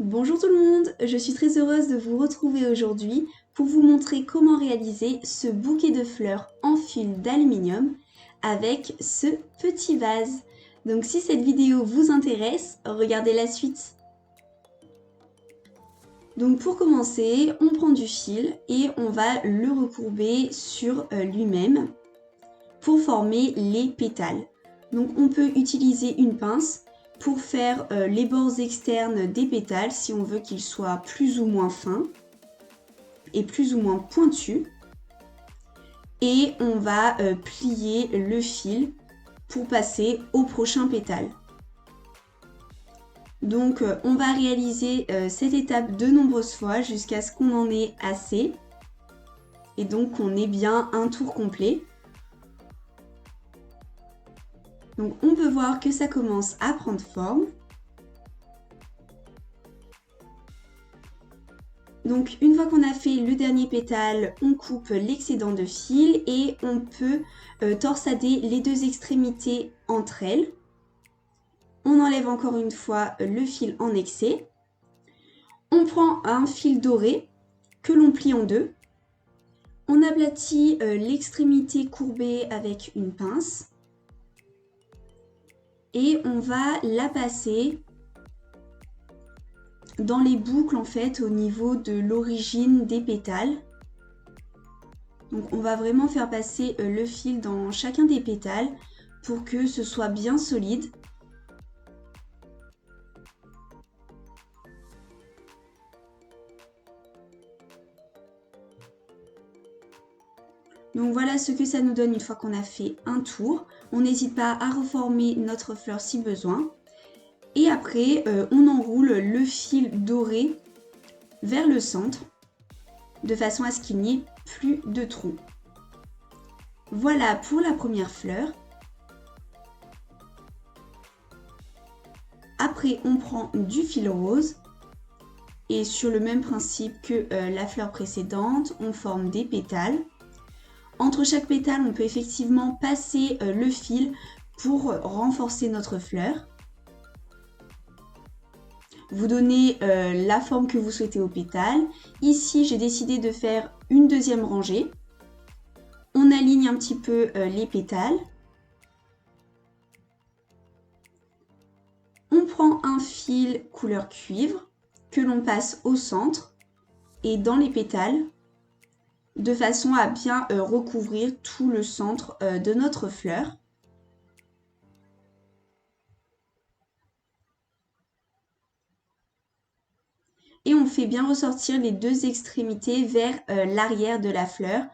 Bonjour tout le monde, je suis très heureuse de vous retrouver aujourd'hui pour vous montrer comment réaliser ce bouquet de fleurs en fil d'aluminium avec ce petit vase. Donc si cette vidéo vous intéresse, regardez la suite. Donc pour commencer, on prend du fil et on va le recourber sur lui-même pour former les pétales. Donc on peut utiliser une pince pour faire les bords externes des pétales si on veut qu'ils soient plus ou moins fins et plus ou moins pointus. Et on va plier le fil pour passer au prochain pétale. Donc on va réaliser cette étape de nombreuses fois jusqu'à ce qu'on en ait assez et donc qu'on ait bien un tour complet. Donc on peut voir que ça commence à prendre forme. Donc une fois qu'on a fait le dernier pétale, on coupe l'excédent de fil et on peut torsader les deux extrémités entre elles. On enlève encore une fois le fil en excès. On prend un fil doré que l'on plie en deux. On aplatit l'extrémité courbée avec une pince. Et on va la passer dans les boucles en fait au niveau de l'origine des pétales. Donc on va vraiment faire passer le fil dans chacun des pétales pour que ce soit bien solide. Donc voilà ce que ça nous donne une fois qu'on a fait un tour. On n'hésite pas à reformer notre fleur si besoin. Et après, on enroule le fil doré vers le centre de façon à ce qu'il n'y ait plus de trous. Voilà pour la première fleur. Après, on prend du fil rose et sur le même principe que la fleur précédente, on forme des pétales. Entre chaque pétale, on peut effectivement passer le fil pour renforcer notre fleur. Vous donnez la forme que vous souhaitez au pétale. Ici, j'ai décidé de faire une deuxième rangée. On aligne un petit peu les pétales. On prend un fil couleur cuivre que l'on passe au centre et dans les pétales de façon à bien recouvrir tout le centre de notre fleur. Et on fait bien ressortir les deux extrémités vers l'arrière de la fleur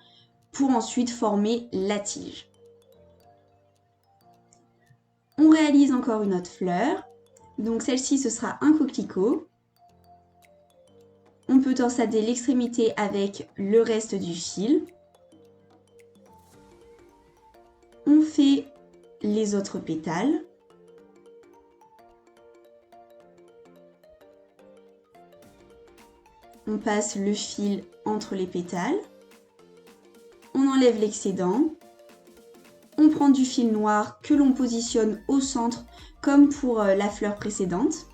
pour ensuite former la tige. On réalise encore une autre fleur. Donc celle-ci, ce sera un coquelicot. On peut torsader l'extrémité avec le reste du fil. On fait les autres pétales. On passe le fil entre les pétales. On enlève l'excédent. On prend du fil noir que l'on positionne au centre comme pour la fleur précédente.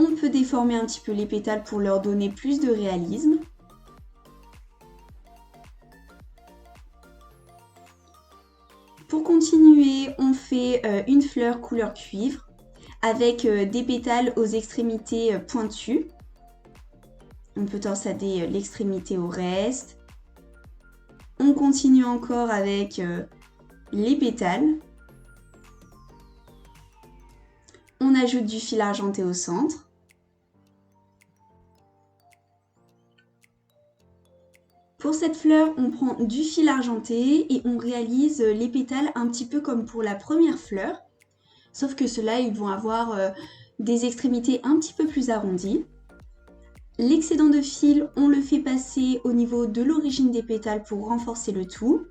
On peut déformer un petit peu les pétales pour leur donner plus de réalisme. Pour continuer, on fait une fleur couleur cuivre avec des pétales aux extrémités pointues. On peut torsader l'extrémité au reste. On continue encore avec les pétales. On ajoute du fil argenté au centre. Pour cette fleur, on prend du fil argenté et on réalise les pétales un petit peu comme pour la première fleur. Sauf que ceux-là, ils vont avoir des extrémités un petit peu plus arrondies. L'excédent de fil, on le fait passer au niveau de l'origine des pétales pour renforcer le tout.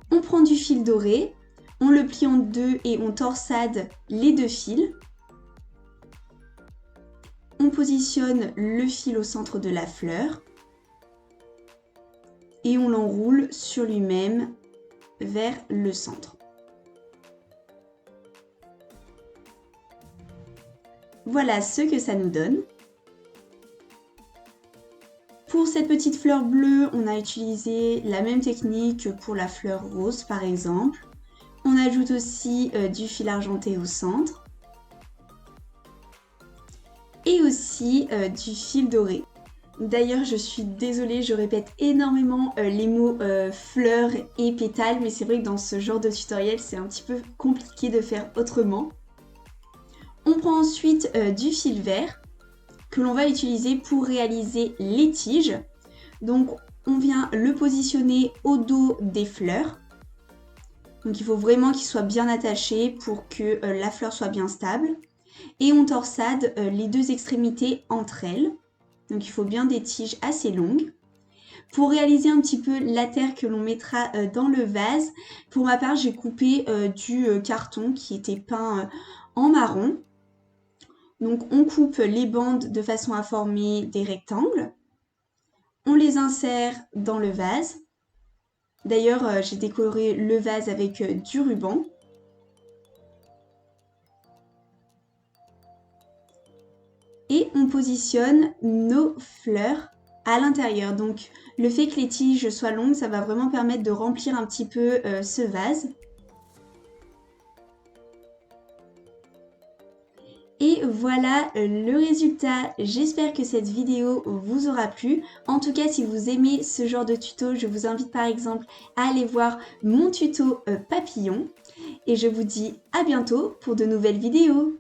On prend du fil doré, on le plie en deux et on torsade les deux fils. On positionne le fil au centre de la fleur et on l'enroule sur lui-même vers le centre. voilà ce que ça nous donne. Pour cette petite fleur bleue, on a utilisé la même technique que pour la fleur rose par exemple. On ajoute aussi du fil argenté au centre et aussi du fil doré. D'ailleurs, je suis désolée, je répète énormément les mots fleurs et pétales, mais c'est vrai que dans ce genre de tutoriel, c'est un petit peu compliqué de faire autrement. On prend ensuite du fil vert que l'on va utiliser pour réaliser les tiges. Donc, on vient le positionner au dos des fleurs. Donc, il faut vraiment qu'il soit bien attaché pour que la fleur soit bien stable. Et on torsade les deux extrémités entre elles. Donc il faut bien des tiges assez longues. Pour réaliser un petit peu la terre que l'on mettra dans le vase, pour ma part j'ai coupé du carton qui était peint en marron. Donc on coupe les bandes de façon à former des rectangles. On les insère dans le vase. D'ailleurs j'ai décoré le vase avec du ruban. Et on positionne nos fleurs à l'intérieur. Donc le fait que les tiges soient longues, ça va vraiment permettre de remplir un petit peu ce vase. Et voilà le résultat. J'espère que cette vidéo vous aura plu. En tout cas, si vous aimez ce genre de tuto, je vous invite par exemple à aller voir mon tuto papillon. Et je vous dis à bientôt pour de nouvelles vidéos.